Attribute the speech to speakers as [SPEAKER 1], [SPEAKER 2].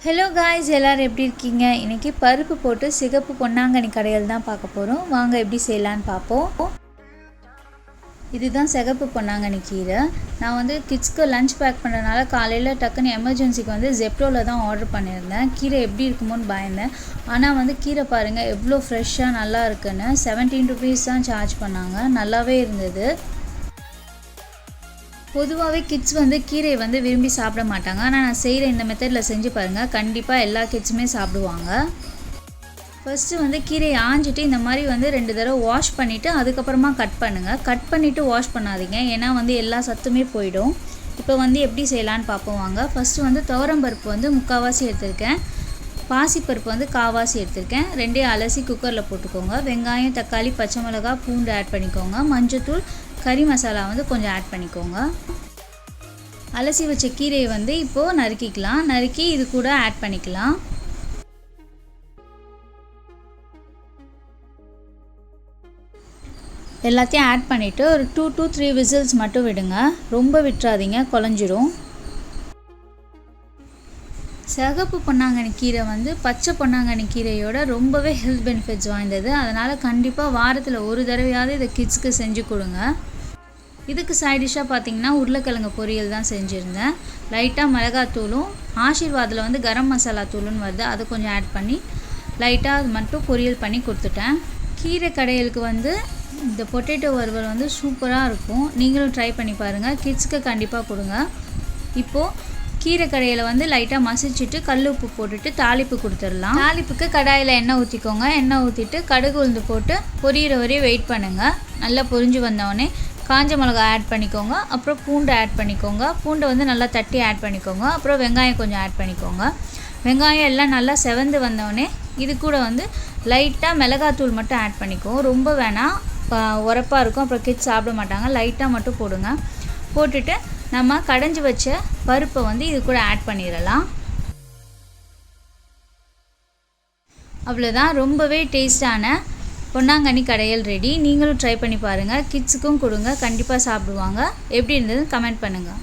[SPEAKER 1] Hello guys, எல்லோரும் எப்படி இருக்கீங்க? இன்றைக்கி பருப்பு போட்டு சிகப்பு பொன்னாங்கண்ணி கடையில் தான் பார்க்க போகிறோம். வாங்க எப்படி செய்யலான்னு பார்ப்போம். இதுதான் சிகப்பு பொன்னாங்கண்ணி கீரை. நான் வந்து கிட்ஸ்க்கு லஞ்ச் பேக் பண்ணுறதுனால காலையில் டக்குன்னு எமர்ஜென்சிக்கு வந்து ஜெப்டோவில் தான் ஆர்டர் பண்ணியிருந்தேன். கீரை எப்படி இருக்குமோன்னு பயந்தேன். ஆனால் வந்து கீரை பாருங்கள் எவ்வளோ ஃப்ரெஷ்ஷாக நல்லா இருக்குன்னு. 17 rupees தான் சார்ஜ் பண்ணாங்க. நல்லாவே இருந்தது. பொதுவாகவே கிட்ஸ் வந்து கீரையை வந்து விரும்பி சாப்பிட மாட்டாங்க. ஆனால் நான் செய்கிற இந்த மெத்தடில் செஞ்சு பாருங்கள், கண்டிப்பாக எல்லா கிட்ஸுமே சாப்பிடுவாங்க. ஃபஸ்ட்டு வந்து கீரையை ஆஞ்சிட்டு இந்த மாதிரி வந்து 2 தடவை வாஷ் பண்ணிவிட்டு அதுக்கப்புறமா கட் பண்ணுங்கள். கட் பண்ணிவிட்டு வாஷ் பண்ணாதீங்க, ஏன்னா வந்து எல்லா சத்துமே போயிடும். இப்போ வந்து எப்படி செய்யலான்னு பார்ப்போம் வாங்க. ஃபஸ்ட்டு வந்து துவரம்பருப்பு வந்து 3/4 எடுத்திருக்கேன். பாசிப்பருப்பு வந்து 1/4 எடுத்திருக்கேன். 2 அலசி குக்கரில் போட்டுக்கோங்க. வெங்காயம், தக்காளி, பச்சை மிளகா, பூண்டு ஆட் பண்ணிக்கோங்க. மஞ்சத்தூள், கறி மசாலா வந்து கொஞ்சம் ஆட் பண்ணிக்கோங்க. அலசி வச்ச கீரையை வந்து இப்போது நறுக்கிக்கலாம். நறுக்கி இது கூட ஆட் பண்ணிக்கலாம். எல்லாத்தையும் ஆட் பண்ணிவிட்டு ஒரு 2 to 3 விசில்ஸ் மட்டும் விடுங்க. ரொம்ப விட்டுறாதீங்க, குழஞ்சிரும். சிகப்பு பொன்னாங்கண்ணி கீரை வந்து பச்சை பொன்னாங்கண்ணி கீரையோட ரொம்பவே ஹெல்த் பெனிஃபிட்ஸ் வாய்ந்தது. அதனால் கண்டிப்பாக வாரத்தில் ஒரு தடவையாவது இதை கிட்ஸ்க்கு செஞ்சு கொடுங்க. இதுக்கு சைட் டிஷ்ஷாக பார்த்தீங்கன்னா உருளைக்கிழங்கு பொரியல் தான் செஞ்சுருந்தேன். லைட்டாக மிளகாத்தூளும் ஆஷீர்வாதில் வந்து கரம் மசாலா தூளுன்னு வருது, அதை கொஞ்சம் ஆட் பண்ணி லைட்டாக அது மட்டும் பொரியல் பண்ணி கொடுத்துட்டேன். கீரை கடையலுக்கு வந்து இந்த பொட்டேட்டோ வறுவல் வந்து சூப்பராக இருக்கும். நீங்களும் ட்ரை பண்ணி பாருங்கள். கிட்ஸ்க்கு கண்டிப்பாக கொடுங்க. இப்போது கீரை கடையில் வந்து லைட்டாக மசிச்சுட்டு கல் உப்பு போட்டுட்டு தாளிப்பு கொடுத்துடலாம். தாளிப்புக்கு கடாயில் எண்ணெய் ஊற்றிக்கோங்க. எண்ணெய் ஊற்றிட்டு கடுகு உளுந்து போட்டு பொரியிற வரையும் வெயிட் பண்ணுங்கள். நல்லா பொரிஞ்சு வந்தோடனே காஞ்ச மிளகா ஆட் பண்ணிக்கோங்க. அப்புறம் பூண்டு ஆட் பண்ணிக்கோங்க. பூண்டை வந்து நல்லா தட்டி ஆட் பண்ணிக்கோங்க. அப்புறம் வெங்காயம் கொஞ்சம் ஆட் பண்ணிக்கோங்க. வெங்காயம் எல்லாம் நல்லா செவந்து வந்தோடனே இது கூட வந்து லைட்டாக மிளகாத்தூள் மட்டும் ஆட் பண்ணிக்கோங்க. ரொம்ப வேணாம், உரப்பாக இருக்கும், அப்புறம் கிட்ஸ் சாப்பிட மாட்டாங்க. லைட்டாக மட்டும் போடுங்க. போட்டுட்டு நம்ம கடைஞ்சி வச்ச பருப்பை வந்து இது கூட ஆட் பண்ணிடலாம். அவ்வளோதான், ரொம்பவே டேஸ்டான பொன்னாங்கண்ணி கடையல் ரெடி. நீங்களும் ட்ரை பண்ணி பாருங்கள். கிட்ஸுக்கும் கொடுங்க, கண்டிப்பாக சாப்பிடுவாங்க. எப்படி இருந்ததுன்னு கமெண்ட் பண்ணுங்கள்.